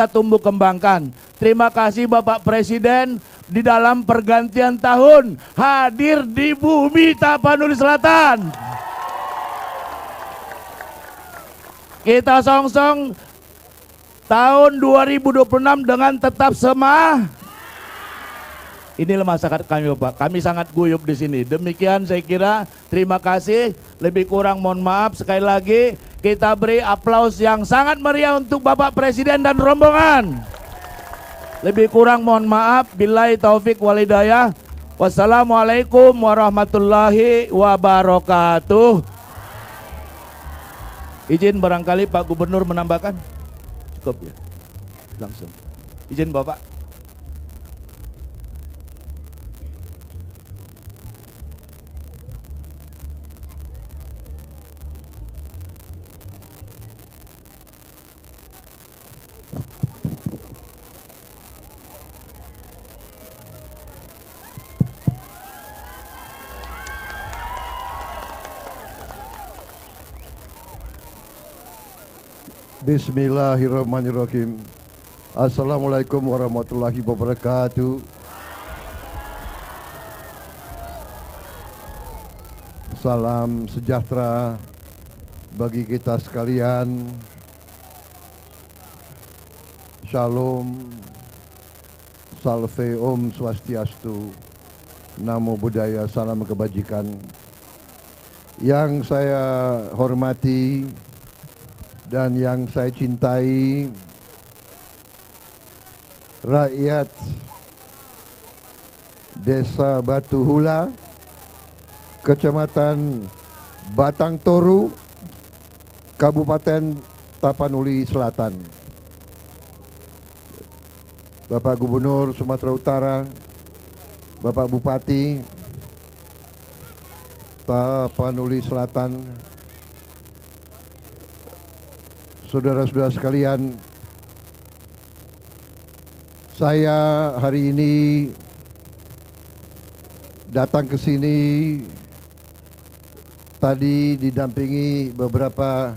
kita tumbuh kembangkan. Terima kasih Bapak Presiden di dalam pergantian tahun hadir di bumi Tapanuli Selatan. Kita songsong tahun 2026 dengan tetap semangat. Inilah masyarakat kami Bapak, kami sangat guyup di sini. Demikian saya kira, terima kasih. Lebih kurang mohon maaf. Sekali lagi kita beri aplaus yang sangat meriah untuk Bapak Presiden dan rombongan. Lebih kurang mohon maaf. Billahi taufik walhidayah. Wassalamualaikum warahmatullahi wabarakatuh. Izin barangkali Pak Gubernur menambahkan. Cukup ya, langsung. Izin Bapak. Bismillahirrahmanirrahim. Assalamualaikum warahmatullahi wabarakatuh. Salam sejahtera bagi kita sekalian. Shalom, salve, om swastiastu, namo buddhaya, salam kebajikan. Yang saya hormati dan yang saya cintai, rakyat Desa Batu Hula, Kecamatan Batang Toru, Kabupaten Tapanuli Selatan. Bapak Gubernur Sumatera Utara, Bapak Bupati Tapanuli Selatan, saudara-saudara sekalian, saya hari ini datang ke sini tadi didampingi beberapa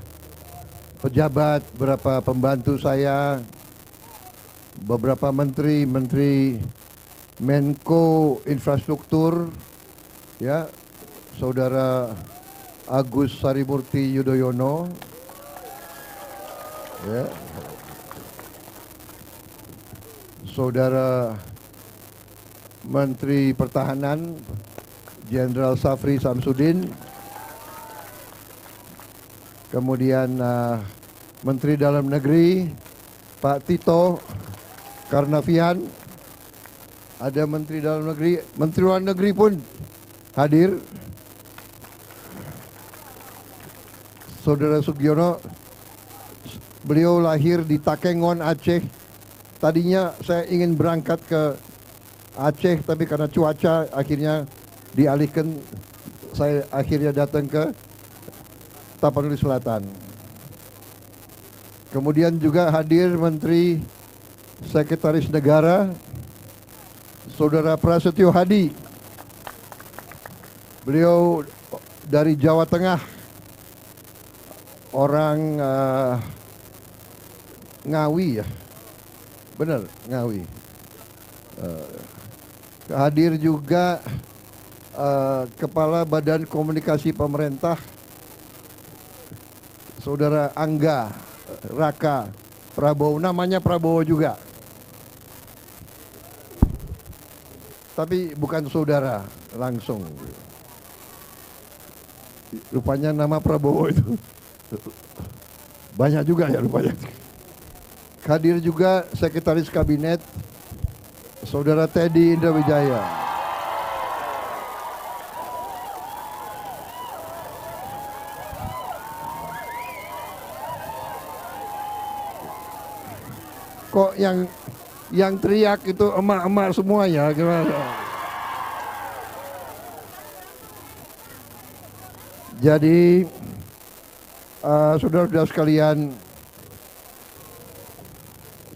pejabat, beberapa pembantu saya, beberapa menteri Menko Infrastruktur, ya, Saudara Agus Harimurti Yudhoyono, ya, Saudara Menteri Pertahanan Jenderal Safri Samsudin, kemudian Menteri Dalam Negeri Pak Tito Karnavian, ada Menteri Dalam Negeri, Menteri Luar Negeri pun hadir, Saudara Sugiono. Beliau lahir di Takengon, Aceh. Tadinya saya ingin berangkat ke Aceh, tapi karena cuaca akhirnya dialihkan. Saya akhirnya datang ke Tapanuli Selatan. Kemudian juga hadir Menteri Sekretaris Negara, Saudara Prasetyo Hadi. Beliau dari Jawa Tengah, orang Ngawi ya, benar Ngawi. Hadir juga Kepala Badan Komunikasi Pemerintah, Saudara Angga Raka Prabowo, namanya Prabowo juga, tapi bukan saudara langsung. Rupanya nama Prabowo itu banyak juga ya rupanya. Hadir juga Sekretaris Kabinet Saudara Teddy Indrawijaya. Kok yang teriak itu emak-emak semuanya gimana? Jadi saudara-saudara sekalian,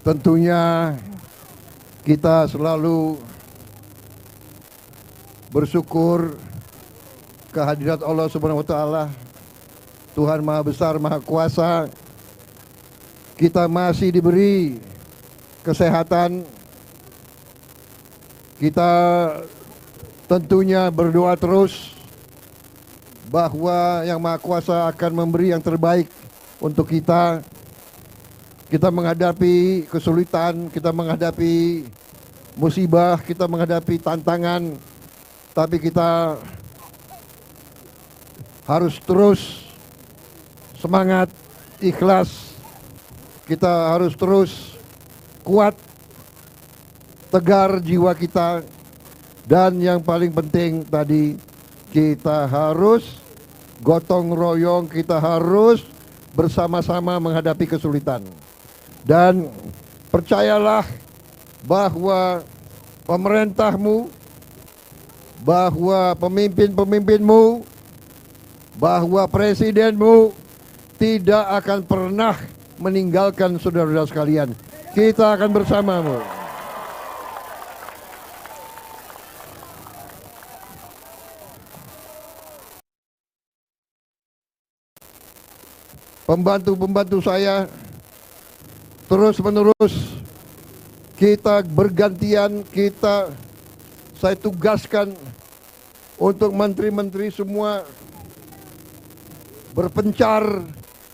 tentunya kita selalu bersyukur kehadirat Allah Subhanahu wa taala, Tuhan Maha Besar, Maha Kuasa. Kita masih diberi kesehatan. Kita tentunya berdoa terus bahwa Yang Maha Kuasa akan memberi yang terbaik untuk kita. Kita menghadapi kesulitan, kita menghadapi musibah, kita menghadapi tantangan, tapi kita harus terus semangat, ikhlas. Kita harus terus kuat, tegar jiwa kita. Dan yang paling penting tadi, kita harus gotong royong, kita harus bersama-sama menghadapi kesulitan. Dan percayalah bahwa pemerintahmu, bahwa pemimpin-pemimpinmu, bahwa presidenmu tidak akan pernah meninggalkan saudara-saudara sekalian. Kita akan bersamamu. Pembantu-pembantu saya terus-menerus kita bergantian, saya tugaskan untuk menteri-menteri semua berpencar,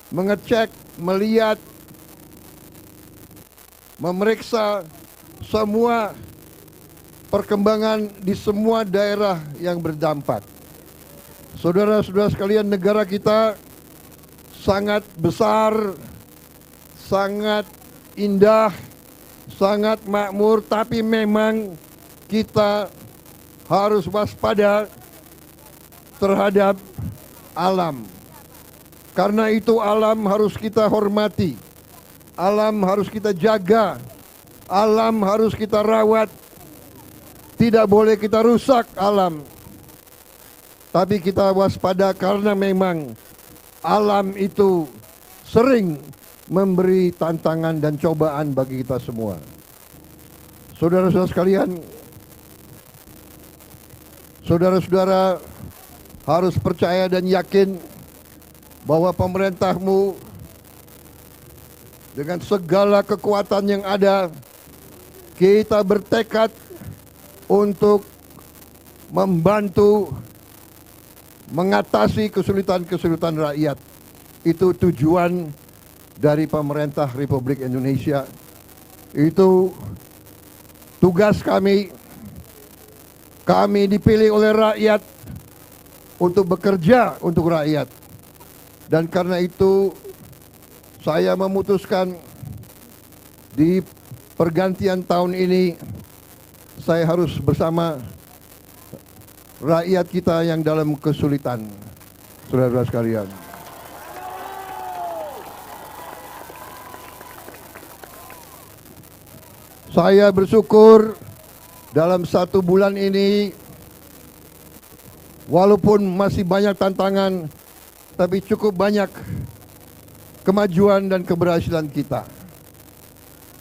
mengecek, melihat, memeriksa semua perkembangan di semua daerah yang berdampak. Saudara-saudara sekalian, negara kita sangat besar, sangat indah, sangat makmur, tapi memang kita harus waspada terhadap alam. Karena itu alam harus kita hormati, alam harus kita jaga, alam harus kita rawat. Tidak boleh kita rusak alam. Tapi kita waspada karena memang alam itu sering memberi tantangan dan cobaan bagi kita semua. Saudara-saudara sekalian, saudara-saudara harus percaya dan yakin bahwa pemerintahmu dengan segala kekuatan yang ada, kita bertekad untuk membantu mengatasi kesulitan-kesulitan rakyat. Itu tujuan dari pemerintah Republik Indonesia. Itu tugas kami. Kami dipilih oleh rakyat untuk bekerja untuk rakyat. Dan karena itu saya memutuskan di pergantian tahun ini saya harus bersama rakyat kita yang dalam kesulitan, saudara-saudara sekalian. Saya bersyukur dalam 1 bulan ini, walaupun masih banyak tantangan, tapi cukup banyak kemajuan dan keberhasilan kita.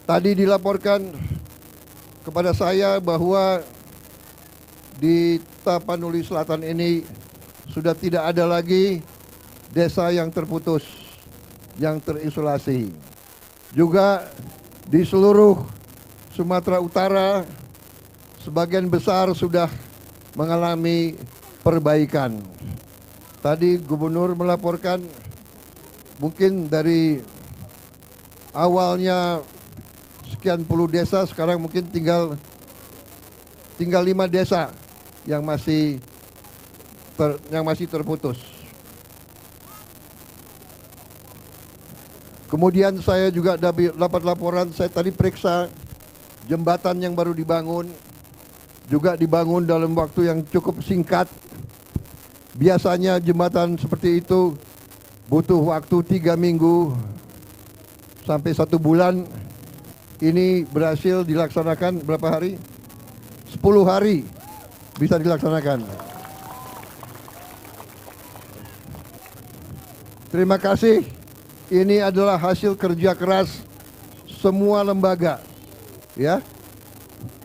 Tadi dilaporkan kepada saya bahwa di Tapanuli Selatan ini sudah tidak ada lagi desa yang terputus, yang terisolasi. Juga di seluruh Sumatera Utara sebagian besar sudah mengalami perbaikan. Tadi gubernur melaporkan mungkin dari awalnya sekian puluh desa, sekarang mungkin tinggal 5 desa yang masih terputus. Kemudian saya juga dapat laporan, saya tadi periksa jembatan yang baru dibangun, juga dibangun dalam waktu yang cukup singkat. Biasanya jembatan seperti itu butuh waktu 3 minggu sampai 1 bulan. Ini berhasil dilaksanakan berapa hari? 10 hari bisa dilaksanakan. Terima kasih. Ini adalah hasil kerja keras semua lembaga, ya,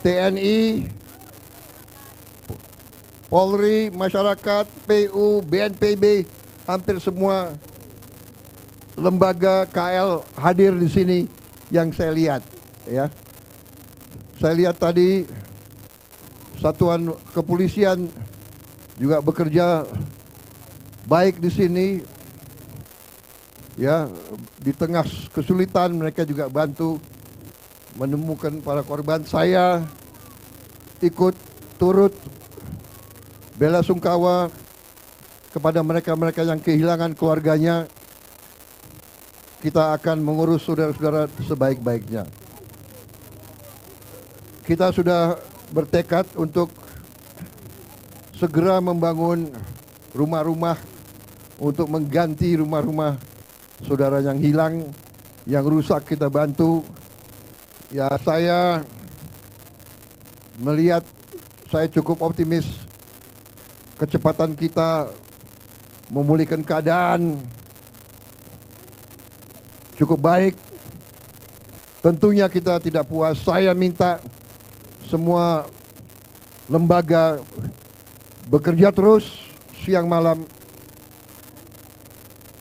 TNI, Polri, masyarakat, PU, BNPB, hampir semua lembaga KL hadir di sini yang saya lihat, ya. Saya lihat tadi satuan kepolisian juga bekerja baik di sini. Ya, di tengah kesulitan mereka juga bantu menemukan para korban. Saya ikut turut bela sungkawa kepada mereka-mereka yang kehilangan keluarganya. Kita akan mengurus saudara-saudara sebaik-baiknya. Kita sudah bertekad untuk segera membangun rumah-rumah untuk mengganti rumah-rumah saudara yang hilang, yang rusak kita bantu. Ya, saya melihat, saya cukup optimis kecepatan kita memulihkan keadaan cukup baik. Tentunya kita tidak puas. Saya minta semua lembaga bekerja terus siang malam.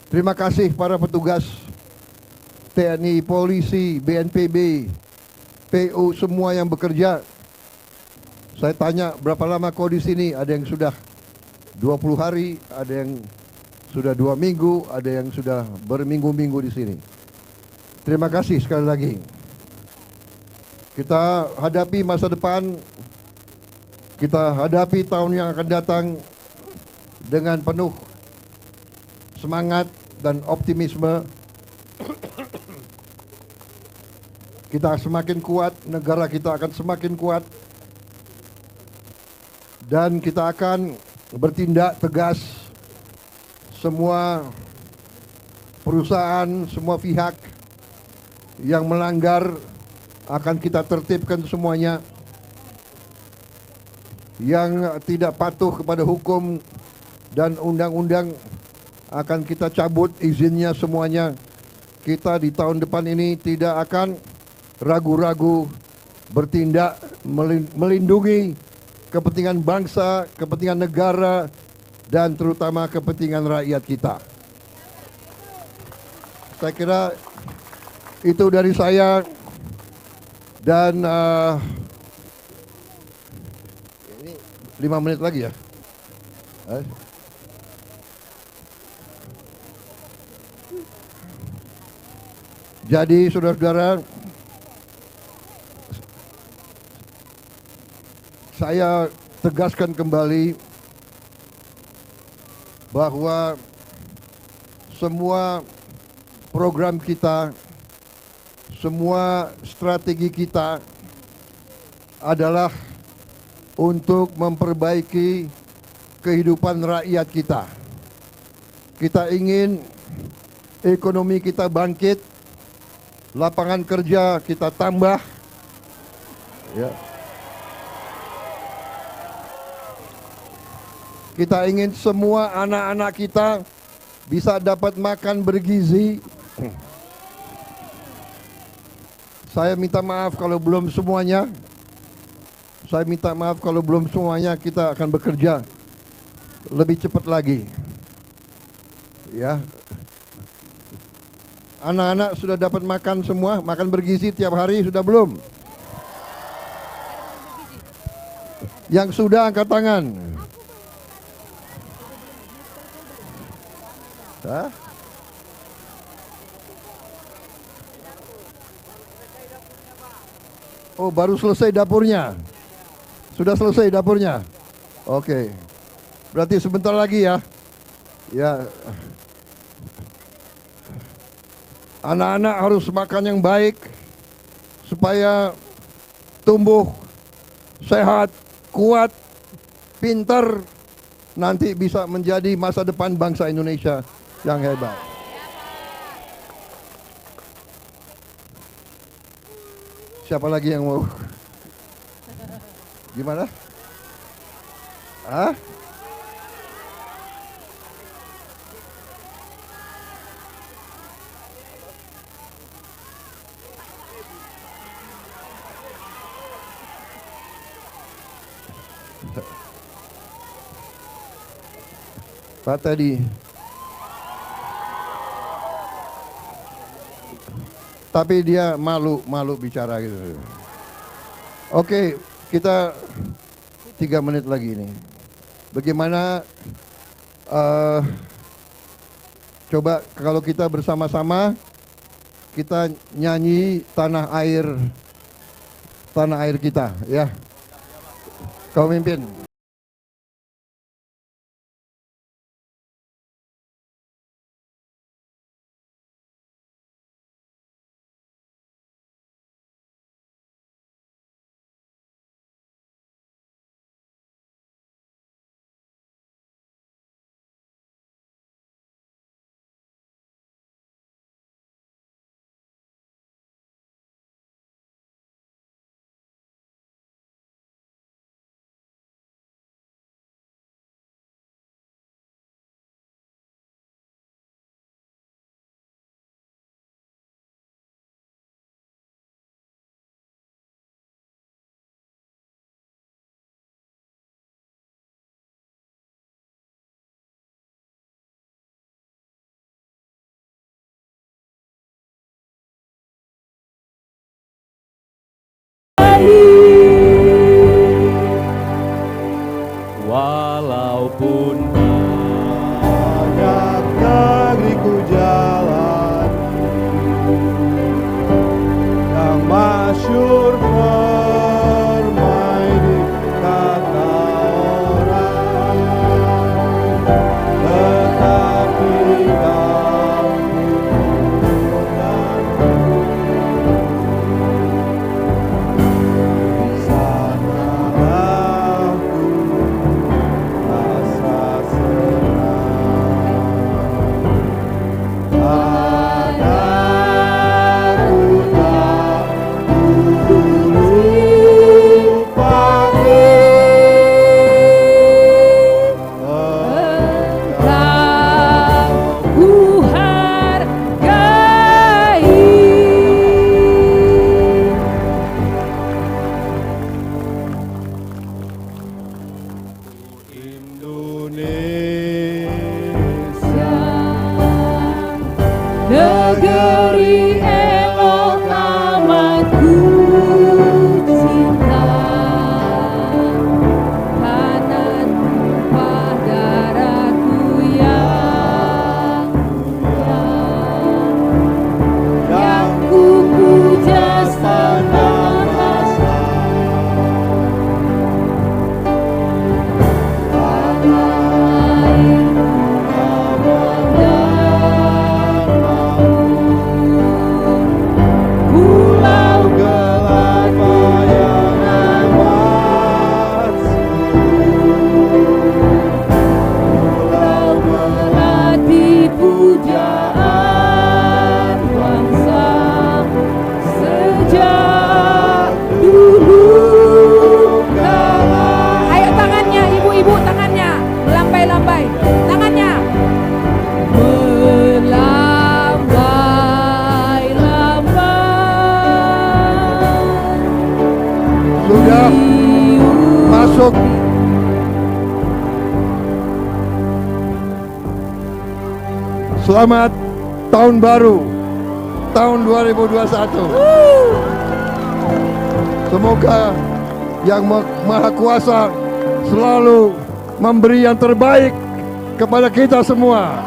Terima kasih para petugas TNI, polisi, BNPB, PU, semua yang bekerja. Saya tanya berapa lama kau di sini? Ada yang sudah 20 hari, ada yang sudah 2 minggu, ada yang sudah berminggu-minggu di sini. Terima kasih sekali lagi. Kita hadapi masa depan, kita hadapi tahun yang akan datang dengan penuh semangat dan optimisme. Kita semakin kuat, negara kita akan semakin kuat, dan kita akan bertindak tegas. Semua perusahaan, semua pihak yang melanggar akan kita tertibkan semuanya. Yang tidak patuh kepada hukum dan undang-undang akan kita cabut izinnya semuanya. Kita di tahun depan ini tidak akan ragu-ragu bertindak melindungi kepentingan bangsa, kepentingan negara, dan terutama kepentingan rakyat kita. Saya kira itu dari saya, dan ini 5 menit lagi ya. Jadi saudara-saudara, saya tegaskan kembali bahwa semua program kita, semua strategi kita adalah untuk memperbaiki kehidupan rakyat kita. Kita ingin ekonomi kita bangkit, lapangan kerja kita tambah, ya. Kita ingin semua anak-anak kita bisa dapat makan bergizi. Saya minta maaf kalau belum semuanya. Saya minta maaf kalau belum semuanya. Kita akan bekerja lebih cepat lagi. Ya. Anak-anak sudah dapat makan semua, makan bergizi tiap hari sudah belum? Yang sudah angkat tangan. Hah? Oh, baru selesai dapurnya. Sudah selesai dapurnya. Oke. Berarti sebentar lagi ya. Ya. Anak-anak harus makan yang baik supaya tumbuh sehat, kuat, pintar, nanti bisa menjadi masa depan bangsa Indonesia yang hebat. Siapa lagi yang mau? Gimana? Hah? Pak tadi. Tapi dia malu bicara gitu. Oke, kita 3 menit lagi ini. Bagaimana coba kalau kita bersama-sama kita nyanyi tanah air kita, ya. Kau mimpin. Walaupun banyak negeriku jalan yang masyur permai di kata orang, tetapi kamu dan sana aku rasa senang. Padaku tak Ku hargai. Indonesia, Negeri elok amat ku cinta, karena tumpah darahku yang ku puja sepanjang masa. Pulau gelapa yang amat Pulau melati pujaan bangsa sejak dulu kala. Ayo tangannya ibu-ibu, tangannya melambai-lambai, tangannya melambai-lambai. Sudah masuk Selamat Tahun Baru tahun 2021. Semoga Yang Maha Kuasa selalu memberi yang terbaik kepada kita semua.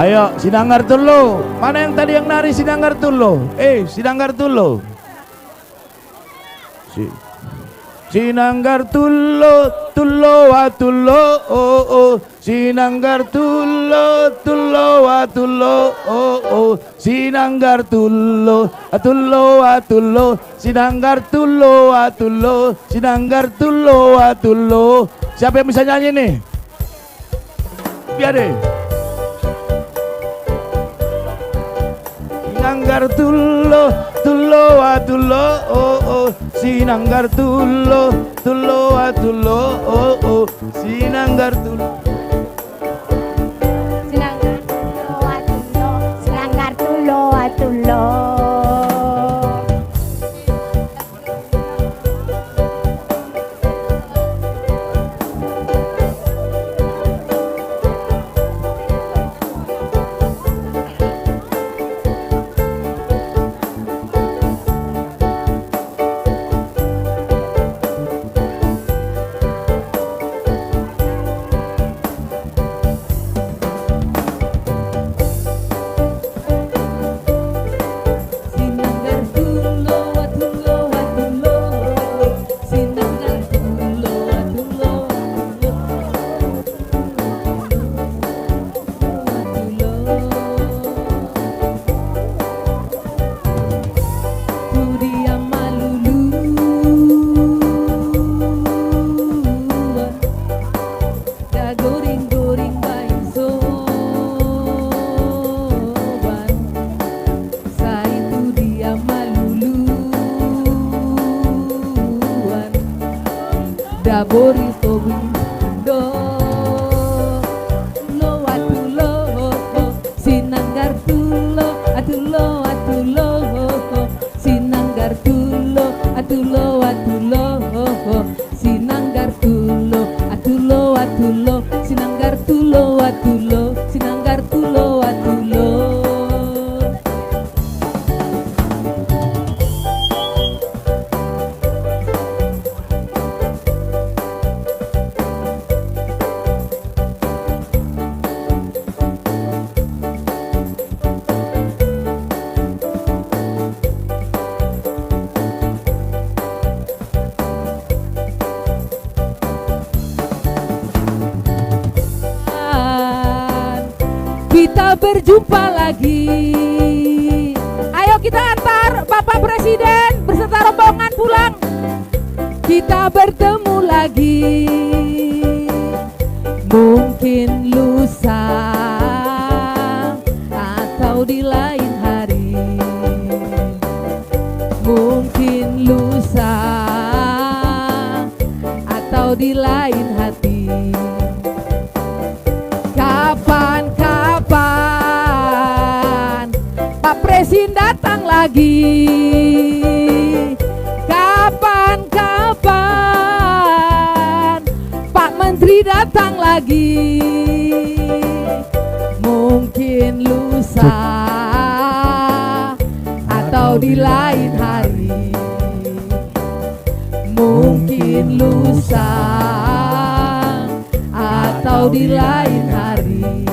Ayo, Sinanggar Tulo. Mana yang tadi yang nari Sinanggar Tulo? Sinanggar Tulo. Sinanggar Tulo, Tulo wa Tulo, oh oh. Sinanggar Tulo, Tulo wa Tulo, oh oh. Sinanggar Tulo, Tulo wa Tulo. Sinanggar Tulo wa Tulo. Sinanggar Tulo wa Tulo. Siapa yang bisa nyanyi nih? Biar deh. Sinanggar Tulo, Tulo wa Tulo, oh oh. Sinanggar Tulo, Tulo wa Tulo, oh oh. Sinanggar Tulo. Sinanggar tulo atulo, sinanggar tulo atulo. Sinanggar tulo atulo atulo. Sinanggar tulo atulo atulo. Tudia malulu. Da goring-goring bain soban. Sa itu dia maluluan. Da boris tobindo. Lo atulo, sinanggar tulo, atulo atulo. Sinanggar tulo, atulo atulo. Sinanggar tulo, atulo atulo. Sinanggar tulo atulo. Sinanggar tulo atulo. Kita berjumpa lagi. Ayo kita antar Bapak Presiden beserta rombongan pulang. Kita bertemu lagi. Mungkin lusa atau di lain hari. Mungkin lusa atau di lain hati. Kapan Pak Presiden datang lagi? Kapan Pak Menteri datang lagi? Mungkin lusa atau di lain hari. Mungkin lusa atau di lain hari.